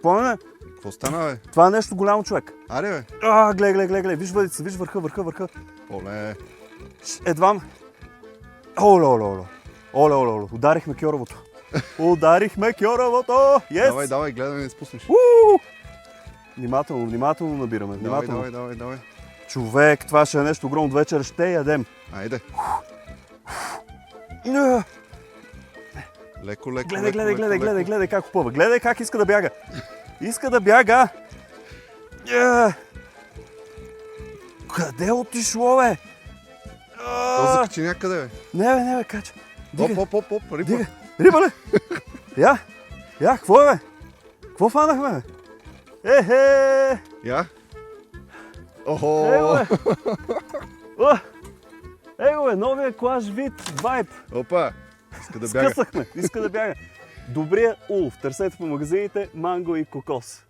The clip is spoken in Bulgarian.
Пламене, Какво стана, бе? това е нещо голямо, човек. Аре, бе. Гледай. Виж въдица, виж върха. Оле. Едвам. Оле. Ударихме кьоровото. Yes! Давай, гледай да не изпуснеш. Внимателно набираме. Давай. Човек, това ще е нещо огромно. Вечер ще ядем. Айде. Леко. Гледай как опъва. Гледай как иска да бяга. Къде отишло, бе? То закачи някъде, бе. Не, бе, кача. Оп, риба. Риба ли? Я, какво е, бе? Какво фанахме, бе? Я? Охо! Его, бе, новия клаш вид, вайб. Опа! Иска да бяга. Иска да бяга. Добрия улов. Търсете по магазините манго и кокос.